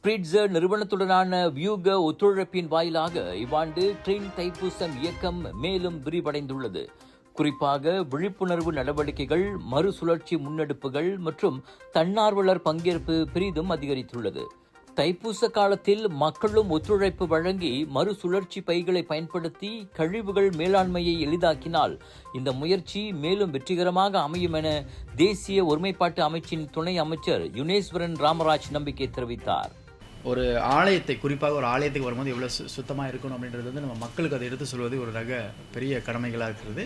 ஸ்பிரிட்ஸர் நிறுவனத்துடனான வியூக ஒத்துழைப்பின் வாயிலாக இவ்வாண்டு கிளீன் தைப்பூசம் இயக்கம் மேலும் விரிவடைந்துள்ளது. குறிப்பாக விழிப்புணர்வு நடவடிக்கைகள், மறுசுழற்சி முன்னெடுப்புகள் மற்றும் தன்னார்வலர் பங்கேற்பு பெரிதும் அதிகரித்துள்ளது. தைப்பூச காலத்தில் மக்களும் ஒத்துழைப்பு வழங்கி மறுசுழற்சி பைகளை பயன்படுத்தி கழிவுகள் மேலாண்மையை எளிதாக்கினால் இந்த முயற்சி மேலும் வெற்றிகரமாக அமையும் என தேசிய ஒருமைப்பாட்டு அமைச்சின் துணை அமைச்சர் யுனேஸ்வரன் ராமராஜ் நம்பிக்கை தெரிவித்தார். ஒரு ஆலயத்தை, குறிப்பாக ஒரு ஆலயத்துக்கு வரும்போது எவ்வளோ சுத்தமாக இருக்கணும் அப்படின்றது வந்து நம்ம மக்களுக்கு அதை எடுத்து சொல்வது ஒரு பெரிய கடமைகளாக இருக்கிறது.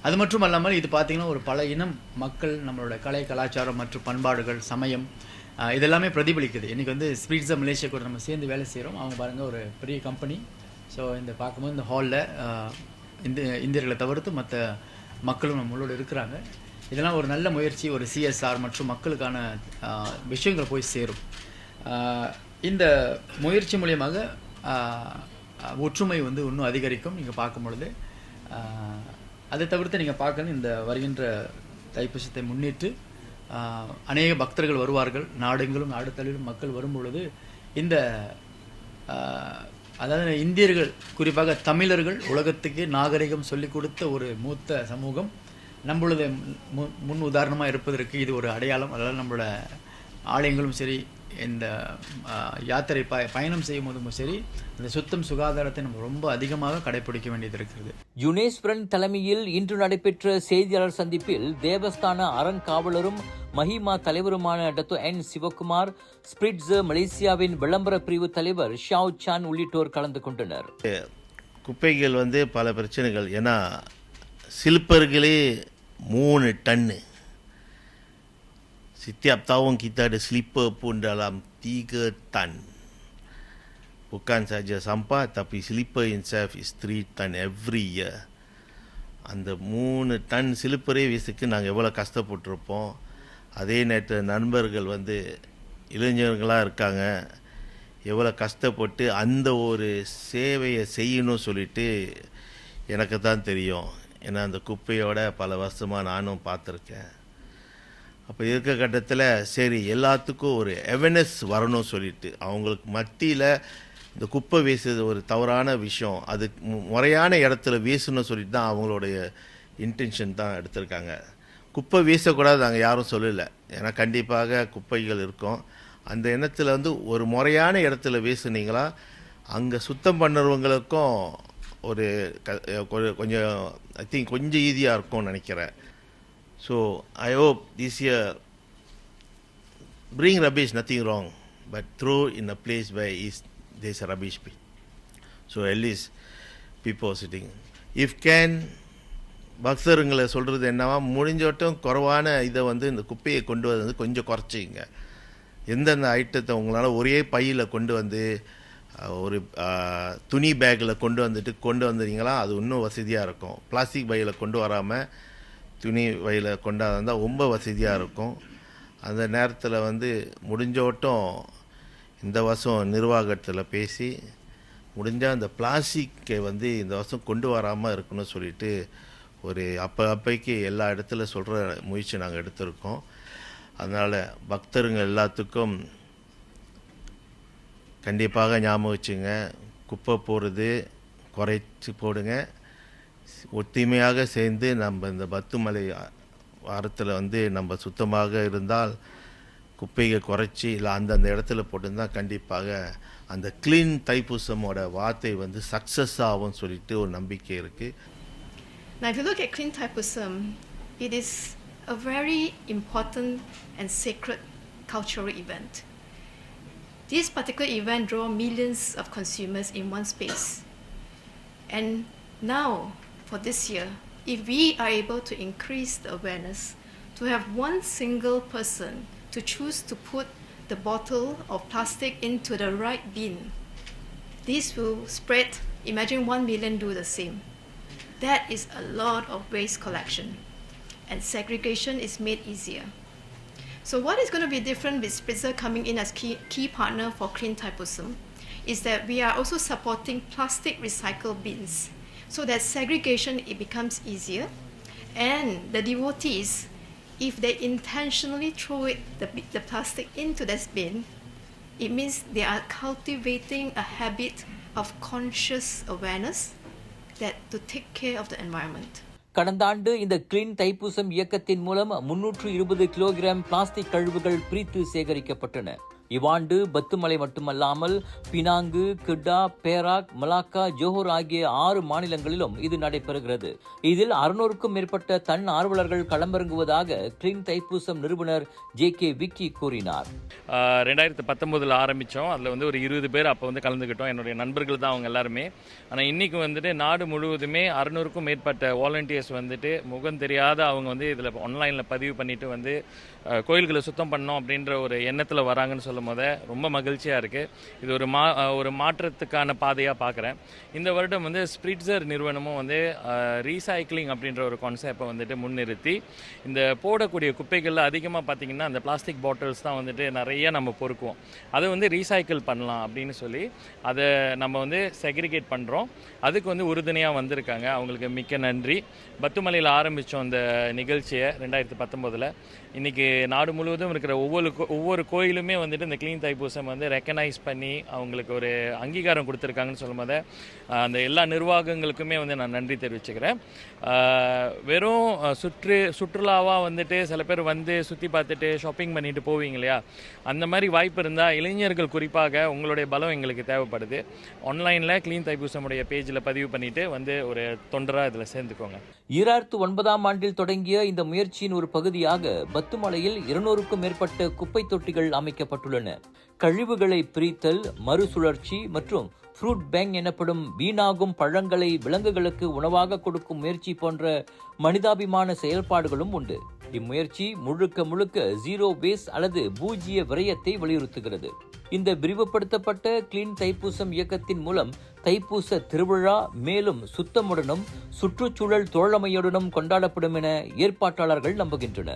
அது மட்டும் அல்லாமல் இது பார்த்திங்கன்னா ஒரு பல இனம் மக்கள், நம்மளோட கலை கலாச்சாரம் மற்றும் பண்பாடுகள், சமயம் இதெல்லாமே பிரதிபலிக்குது. இன்றைக்கி வந்து ஸ்பிரிட்ஸர் மலேசியா கூட நம்ம சேர்ந்து வேலை செய்கிறோம். அவங்க பாருங்கள் ஒரு பெரிய கம்பெனி. ஸோ இந்த பார்க்கும்போது இந்த ஹாலில் இந்தியர்களை தவிர்த்து மற்ற மக்களும் நம்மளோட இருக்கிறாங்க. இதெல்லாம் ஒரு நல்ல முயற்சி, ஒரு சிஎஸ்ஆர் மற்றும் மக்களுக்கான விஷயங்கள் போய் சேரும். இந்த முயற்சி மூலியமாக ஒற்றுமை வந்து இன்னும் அதிகரிக்கும். நீங்கள் பார்க்கும் பொழுது அதை தவிர்த்து நீங்கள் பார்க்கணும், இந்த வருகின்ற தைப்பூசத்தை முன்னிட்டு அநேக பக்தர்கள் வருவார்கள். நாடெங்கிலும் நாடு தழுவிலும் மக்கள் வரும்பொழுது இந்த அதாவது இந்தியர்கள், குறிப்பாக தமிழர்கள் உலகத்துக்கு நாகரிகம் சொல்லிக் கொடுத்த ஒரு மூத்த சமூகம். நம்மளது முன் உதாரணமாக இருப்பதற்கு இது ஒரு அடையாளம். அதனால் நம்மளோட ஆலயங்களும் சரி, இந்த யாத்திரை பயணம் செய்யும் போதும் சரி, இந்த சுத்தம் சுகாதாரத்தை நம்ம ரொம்ப அதிகமாக கடைபிடிக்க வேண்டியது இருக்கிறது. யுனேஸ்வரன் தலைமையில் இன்று நடைபெற்ற செய்தியாளர் சந்திப்பில் தேவஸ்தான அறங்காவலரும் மஹிமா தலைவருமான டாக்டர் என் சிவகுமார், ஸ்பிரிட்ஸர் மலேசியாவின் விளம்பர பிரிவு தலைவர் ஷாவ் சான் உள்ளிட்டோர் கலந்து கொண்டனர். குப்பைகள் வந்து பல பிரச்சனைகள். ஏன்னா சிலிப்பர்களே 3 டன்னு. Setiap tahun kita ada slipper pun dalam 3 tan. Bukan saja sampah, tapi slipper itself is 3 tan every year. அந்த 3 டன் சிலிப்பரே வீசுக்கு நாங்கள் எவ்வளோ கஷ்டப்பட்டுருப்போம். அதே நேரத்தில் நண்பர்கள் வந்து இளைஞர்களாக இருக்காங்க, எவ்வளோ கஷ்டப்பட்டு அந்த ஒரு சேவையை செய்யணும் சொல்லிட்டு எனக்கு தான் தெரியும். ஏன்னா அந்த குப்பையோட பல வருஷமாக நானும் பார்த்துருக்கேன். அப்போ இருக்க கட்டத்தில் சரி எல்லாத்துக்கும் ஒரு அவேர்னஸ் வரணும் சொல்லிட்டு அவங்களுக்கு மத்தியில் இந்த குப்பை வீசுறது ஒரு தவறான விஷயம், அது முறையான இடத்துல வீசணும்னு சொல்லிட்டு தான் அவங்களுடைய இன்டென்ஷன் தான் எடுத்திருக்காங்க. குப்பை வீசக்கூடாது நாங்கள் யாரும் சொல்லலை. ஏன்னா கண்டிப்பாக குப்பைகள் இருக்கும். அந்த எண்ணத்தில் வந்து ஒரு முறையான இடத்துல வீசுனீங்களா அங்கே சுத்தம் பண்ணுறவங்களுக்கும் ஒரு கொஞ்சம் ஐ திங்க் கொஞ்சம் ஈஸியாக இருக்கும்னு நினைக்கிறேன். So I hope this year bring rubbish, nothing wrong, but throw in a place where there's a rubbish bin. So at least people are sitting. If can, பக்தருங்களை சொல்கிறது என்னவா, முடிஞ்சோட்டம் குறைவான இதை வந்து இந்த குப்பையை கொண்டு வந்து கொஞ்சம் குறைச்சிங்க. எந்தெந்த ஐட்டத்தை உங்களால் ஒரே பையில் கொண்டு வந்து ஒரு துணி பேக்கில் கொண்டு வந்துட்டீங்களா அது இன்னும் வசதியாக இருக்கும். பிளாஸ்டிக் பையில் கொண்டு வராமல் துணி வயல கொண்டாந்தால் ரொம்ப வசதியாக இருக்கும். அந்த நேரத்தில் வந்து முடிஞ்சோட்டம் இந்த வருஷம் நிர்வாகத்தில் பேசி முடிஞ்சால் அந்த பிளாஸ்டிக்கை வந்து இந்த வருஷம் கொண்டு வராமல் இருக்கணும்னு சொல்லிட்டு ஒரு அப்பைக்கு எல்லா இடத்துல சொல்கிற முயற்சி நாங்கள் எடுத்திருக்கோம். அதனால் பக்தருங்க எல்லாத்துக்கும் கண்டிப்பாக ஞாபகம் வச்சுங்க, குப்பை போடுறது குறைச்சி போடுங்க. ஒத்துமையாக சேர்ந்து நம்ம இந்த பத்துமலை வாரத்தில் வந்து நம்ம சுத்தமாக இருந்தால் குப்பையை குறைச்சி இல்லை அந்தந்த இடத்துல போட்டுருந்தால் கண்டிப்பாக அந்த க்ளீன் தைப்பூசமோட வார்த்தை வந்து சக்ஸஸ் ஆகும்னு சொல்லிட்டு ஒரு நம்பிக்கை இருக்குது. Now if you look at Clean Thaipusam, it is a very important and sacred cultural event. This particular event draws millions of consumers in one space. And now for this year, if we are able to increase the awareness, to have one single person to choose to put the bottle of plastic into the right bin, this will spread. Imagine 1 million do the same. That is a lot of waste collection, and segregation is made easier. So what is going to be different with Spritzer coming in as key partner for Clean Thaipusam is that we are also supporting plastic recycle bins, so that segregation it becomes easier, and the devotees, if they intentionally throw the plastic into this bin, It means they are cultivating a habit of conscious awareness that to take care of the environment. கடந்த ஆண்டு இந்த clean Thaipusam இயக்கத்தின் மூலம் 320 kilogram plastic கழிவுகள் பிரித்து சேகரிக்கப்பட்டன. இவ்வாண்டு பத்துமலை மட்டுமல்லாமல் Penang, கிட்டா, Perak, Malacca, Johor ஆகிய 6 மாநிலங்களிலும் இது நடைபெறுகிறது. இதில் 600க்கும் மேற்பட்ட தன் ஆர்வலர்கள் களமிறங்குவதாக கிளீன் தைப்பூசம் நிறுவனர் JK விக்கி கூறினார். 2019 ஆரம்பித்தோம். அதில் ஒரு 20 பேர் அப்போ கலந்துக்கிட்டோம். என்னுடைய நண்பர்கள் தான் அவங்க எல்லாருமே. ஆனால் இன்றைக்கி நாடு முழுவதுமே 600க்கும் மேற்பட்ட வாலண்டியர்ஸ் முகம் தெரியாத அவங்க இதில் ஆன்லைனில் பதிவு பண்ணிட்டு கோயில்களை சுத்தம் பண்ணோம் அப்படின்ற ஒரு எண்ணத்தில் வராங்கன்னு சொல்லும் போது ரொம்ப மகிழ்ச்சியாக இருக்குது. இது ஒரு மாற்றத்துக்கான பாதையாக பார்க்குறேன். இந்த வருடம் ஸ்பிரிட்சர் நிறுவனமும் ரீசைக்ளிங் அப்படின்ற ஒரு கான்செப்டை முன்னிறுத்தி இந்த போடக்கூடிய குப்பைகளில் அதிகமாக பார்த்திங்கன்னா அந்த பிளாஸ்டிக் பாட்டில்ஸ் தான் நிறைய நம்ம பொறுக்குவோம். அதை ரீசைக்கிள் பண்ணலாம் அப்படின்னு சொல்லி அதை நம்ம செக்ரிகேட் பண்ணுறோம். அதுக்கு உறுதுணையாக வந்திருக்காங்க. அவங்களுக்கு மிக்க நன்றி. பத்துமலையில் ஆரம்பித்தோம் அந்த நிகழ்ச்சியை 2019. இன்றைக்கி நாடு முழுவதும் இருக்கிற ஒவ்வொரு கோயிலுமே இந்த கிளீன் தைப்பூசம் ரெக்கனைஸ் பண்ணி அவங்களுக்கு ஒரு அங்கீகாரம் கொடுத்துருக்காங்கன்னு சொல்லும்போது அந்த எல்லா நிர்வாகங்களுக்குமே நான் நன்றி தெரிவிச்சுக்கிறேன். வெறும் சுற்றுலாவாக சில பேர் சுற்றி பார்த்துட்டு ஷாப்பிங் பண்ணிட்டு போவீங்க இல்லையா, அந்த மாதிரி வாய்ப்பு இருந்தால் இளைஞர்கள் குறிப்பாக உங்களுடைய பலம் எங்களுக்கு தேவைப்படுது. ஆன்லைனில் கிளீன் தைப்பூசமுடைய பேஜில் பதிவு பண்ணிவிட்டு ஒரு தொண்டராக இதில் சேர்ந்துக்கோங்க. 2009ஆம் ஆண்டில் தொடங்கிய இந்த முயற்சியின் ஒரு பகுதியாக பத்துமலையில் 200க்கும் மேற்பட்ட குப்பை தொட்டிகள் அமைக்கப்பட்டுள்ளன. கழிவுகளை பிரித்தல், மறுசுழற்சி மற்றும் ஃப்ரூட் பேங்க் எனப்படும் வீணாகும் பழங்களை விலங்குகளுக்கு உணவாக கொடுக்கும் முயற்சி போன்ற மனிதாபிமான செயல்பாடுகளும் உண்டு. இம்முயற்சி முழுக்க ஜீரோ வேஸ்ட் அல்லது பூஜ்ஜிய விரயத்தை வலியுறுத்துகிறது. இந்த விரிவுபடுத்தப்பட்ட கிளீன் தைப்பூசம் இயக்கத்தின் மூலம் தைப்பூச திருவிழா மேலும் சுத்தமுடனும் சுற்றுச்சூழல் தோழமையுடனும் கொண்டாடப்படும் என ஏற்பாட்டாளர்கள் நம்புகின்றனர்.